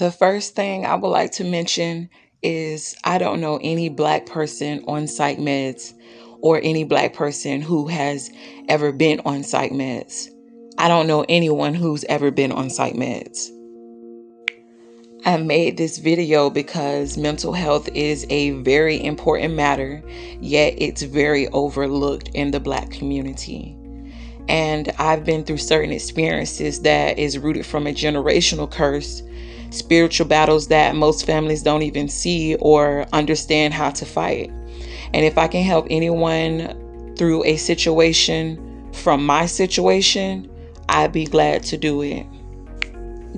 The first thing I would like to mention is I don't know any Black person on psych meds or any Black person who has ever been on psych meds. I don't know anyone who's ever been on psych meds. I made this video because mental health is a very important matter, yet it's very overlooked in the Black community. And I've been through certain experiences that is rooted from a generational curse, spiritual battles that most families don't even see or understand how to fight. And if I can help anyone through a situation from my situation, I'd be glad to do it.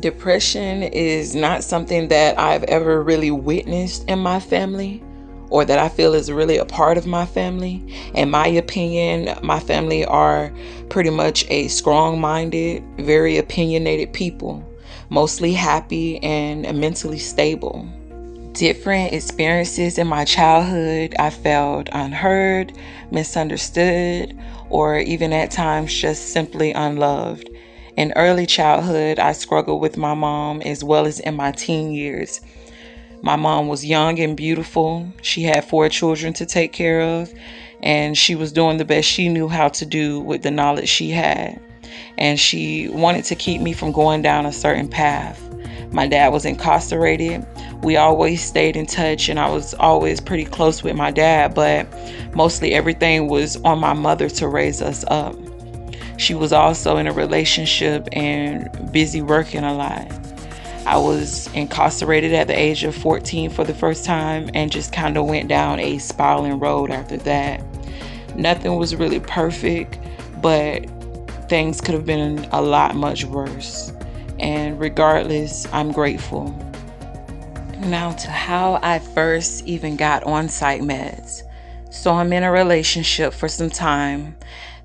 Depression is not something that I've ever really witnessed in my family or that I feel is really a part of my family. In my opinion, my family are pretty much a strong-minded, very opinionated people, mostly happy and mentally stable. Different experiences in my childhood, I felt unheard, misunderstood, or even at times just simply unloved. In early childhood, I struggled with my mom as well as in my teen years. My mom was young and beautiful. She had 4 children to take care of, and she was doing the best she knew how to do with the knowledge she had. And she wanted to keep me from going down a certain path. My dad was incarcerated. We always stayed in touch, and I was always pretty close with my dad, but mostly everything was on my mother to raise us up. She was also in a relationship and busy working a lot. I was incarcerated at the age of 14 for the first time and just kind of went down a spiraling road after that. Nothing was really perfect, but things could have been a lot much worse. And regardless, I'm grateful. Now to how I first even got on psych meds. So I'm in a relationship for some time.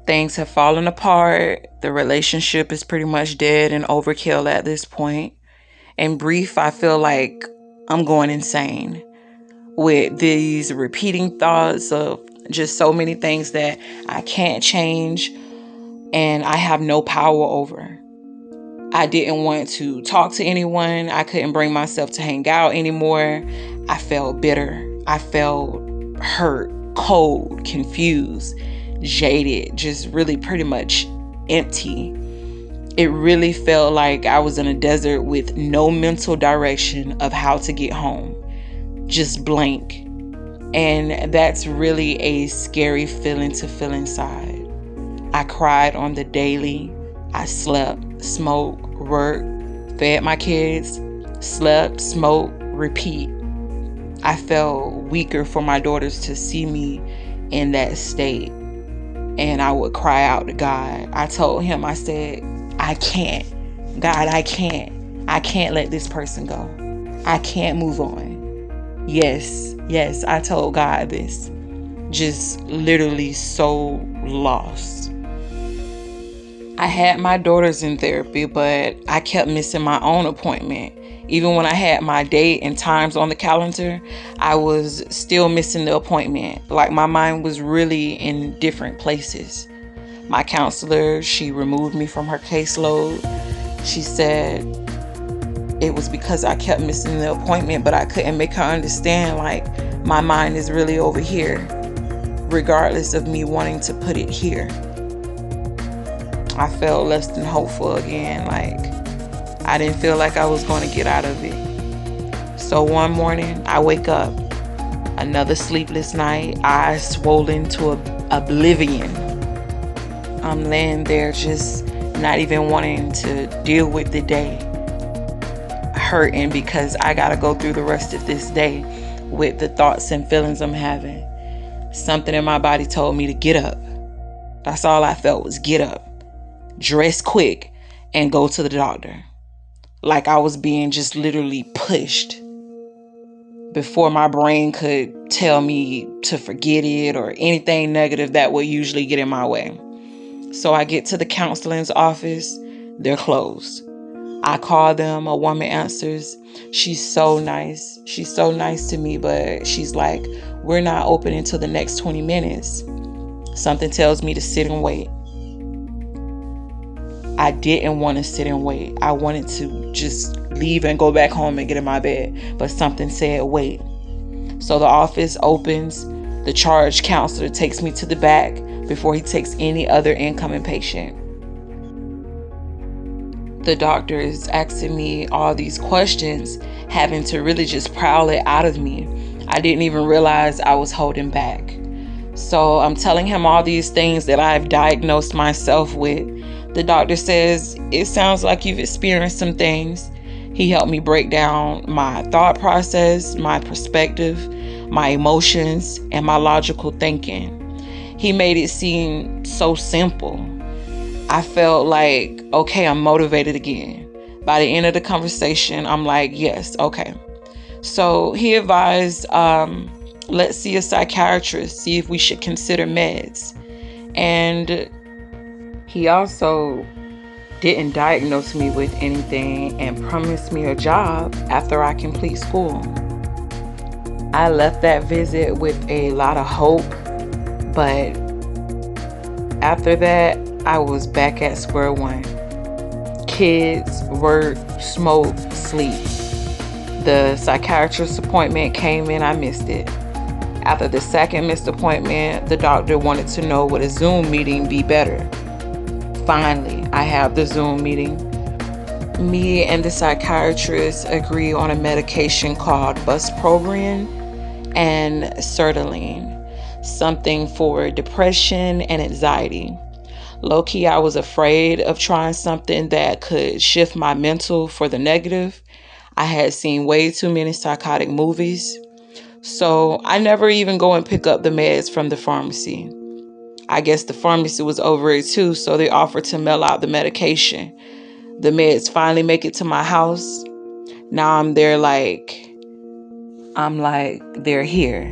Things have fallen apart. The relationship is pretty much dead and overkill at this point. In brief, I feel like I'm going insane with these repeating thoughts of just so many things that I can't change and I have no power over. I didn't want to talk to anyone. I couldn't bring myself to hang out anymore. I felt bitter. I felt hurt, cold, confused, jaded, just really pretty much empty. It really felt like I was in a desert with no mental direction of how to get home. Just blank. And that's really a scary feeling to feel inside. I cried on the daily. I slept, smoked, worked, fed my kids, slept, smoked, repeat. I felt weaker for my daughters to see me in that state. And I would cry out to God. I told him, I said, I can't. God, I can't. I can't let this person go. I can't move on. Yes, I told God this. Just literally so lost. I had my daughters in therapy, but I kept missing my own appointment. Even when I had my date and times on the calendar, I was still missing the appointment. Like my mind was really in different places. My counselor, she removed me from her caseload. She said it was because I kept missing the appointment, but I couldn't make her understand, like, my mind is really over here, regardless of me wanting to put it here. I felt less than hopeful again, like I didn't feel like I was going to get out of it. So one morning, I wake up, another sleepless night, eyes swollen to oblivion. I'm laying there just not even wanting to deal with the day. Hurting because I gotta go through the rest of this day with the thoughts and feelings I'm having. Something in my body told me to get up. That's all I felt was get up, dress quick, and go to the doctor. Like I was being just literally pushed before my brain could tell me to forget it or anything negative that would usually get in my way. So I get to the counseling's office. They're closed. I call them. A woman answers. She's so nice. She's so nice to me, but she's like, we're not open until the next 20 minutes. Something tells me to sit and wait. I didn't want to sit and wait. I wanted to just leave and go back home and get in my bed. But something said, wait. So the office opens. The charge counselor takes me to the back before he takes any other incoming patient. The doctor is asking me all these questions, having to really just prowl it out of me. I didn't even realize I was holding back. So I'm telling him all these things that I've diagnosed myself with. The doctor says, it sounds like you've experienced some things. He helped me break down my thought process, my perspective, my emotions, and my logical thinking. He made it seem so simple. I felt like, okay, I'm motivated again. By the end of the conversation, I'm like, yes, okay. So he advised, let's see a psychiatrist, see if we should consider meds. And he also didn't diagnose me with anything and promised me a job after I complete school. I left that visit with a lot of hope, but after that, I was back at square one. Kids, work, smoke, sleep. The psychiatrist appointment came in, I missed it. After the second missed appointment, the doctor wanted to know would a Zoom meeting be better. Finally, I have the Zoom meeting. Me and the psychiatrist agree on a medication called buspropion and sertraline, something for depression and anxiety. Low-key, I was afraid of trying something that could shift my mental for the negative. I had seen way too many psychotic movies, so I never even go and pick up the meds from the pharmacy. I guess the pharmacy was over it too, so they offered to mail out the medication. The meds finally make it to my house. Now I'm like, they're here.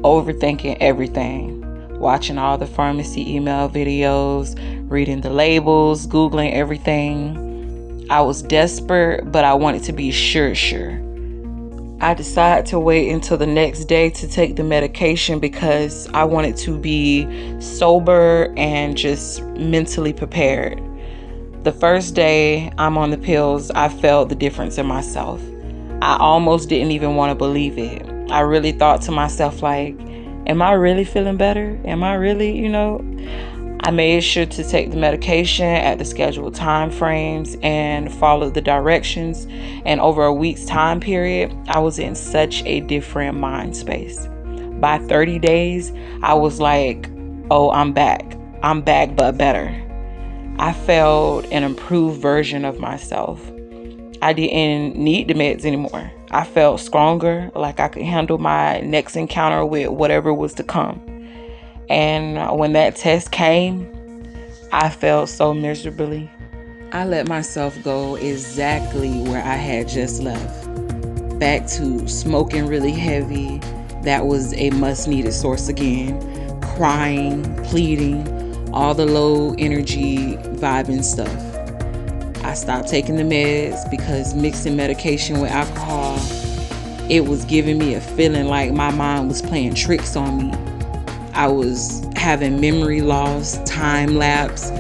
Overthinking everything. Watching all the pharmacy email videos, reading the labels, Googling everything. I was desperate, but I wanted to be sure. I decided to wait until the next day to take the medication because I wanted to be sober and just mentally prepared. The first day I'm on the pills, I felt the difference in myself. I almost didn't even want to believe it. I really thought to myself, like, am I really feeling better? Am I really, I made sure to take the medication at the scheduled time frames and follow the directions. And over a week's time period, I was in such a different mind space. By 30 days, I was like, oh, I'm back. I'm back, but better. I felt an improved version of myself. I didn't need the meds anymore. I felt stronger, like I could handle my next encounter with whatever was to come. And when that test came, I felt so miserably. I let myself go exactly where I had just left. Back to smoking really heavy. That was a must-needed source again. Crying, pleading, all the low energy vibing stuff. I stopped taking the meds because mixing medication with alcohol, it was giving me a feeling like my mind was playing tricks on me. I was having memory loss, time lapse,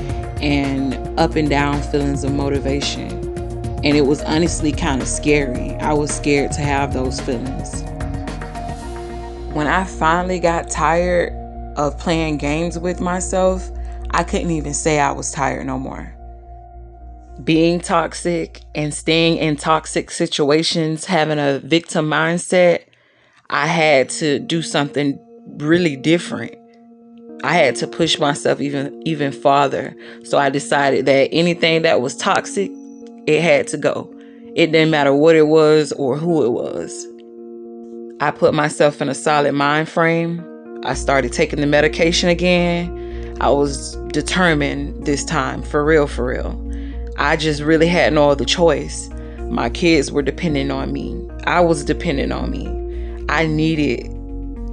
and up and down feelings of motivation. And it was honestly kind of scary. I was scared to have those feelings. When I finally got tired of playing games with myself, I couldn't even say I was tired no more. Being toxic and staying in toxic situations, having a victim mindset, I had to do something really different. I had to push myself even farther. So I decided that anything that was toxic, it had to go. It didn't matter what it was or who it was. I put myself in a solid mind frame. I started taking the medication again. I was determined this time, for real. I just really had no other choice. My kids were depending on me. I was dependent on me. I needed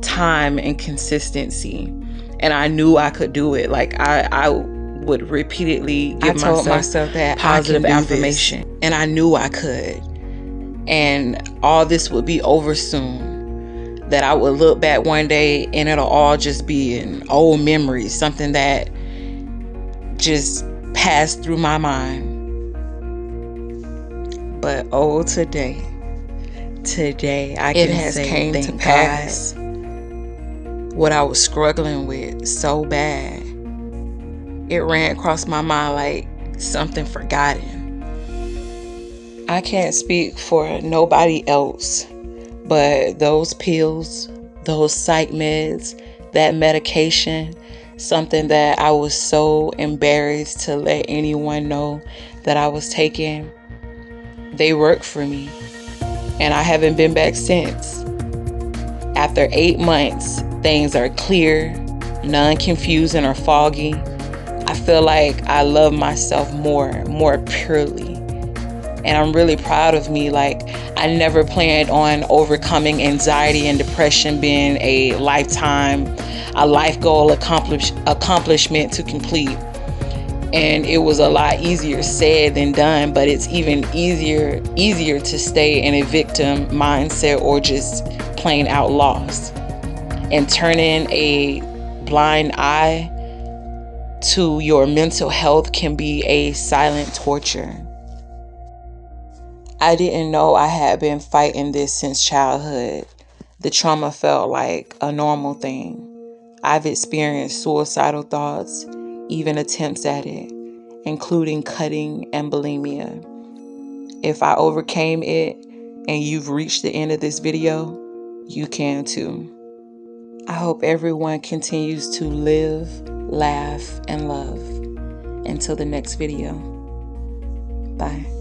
time and consistency. And I knew I could do it. Like I would repeatedly give myself that positive affirmation. And I knew I could. And all this would be over soon. That I would look back one day and it'll all just be an old memory. Something that just passed through my mind. But oh, today I can say came to pass what I was struggling with so bad. It ran across my mind like something forgotten. I can't speak for nobody else, but those pills, those psych meds, that medication, something that I was so embarrassed to let anyone know that I was taking, they worked for me. And I haven't been back since. After 8 months, things are clear, non-confusing or foggy. I feel like I love myself more purely. And I'm really proud of me. Like, I never planned on overcoming anxiety and depression being a life goal accomplishment to complete. And it was a lot easier said than done, but it's even easier to stay in a victim mindset or just plain out lost. And turning a blind eye to your mental health can be a silent torture. I didn't know I had been fighting this since childhood. The trauma felt like a normal thing. I've experienced suicidal thoughts, even attempts at it, including cutting and bulimia. If I overcame it and you've reached the end of this video, you can too. I hope everyone continues to live, laugh, and love. Until the next video. Bye.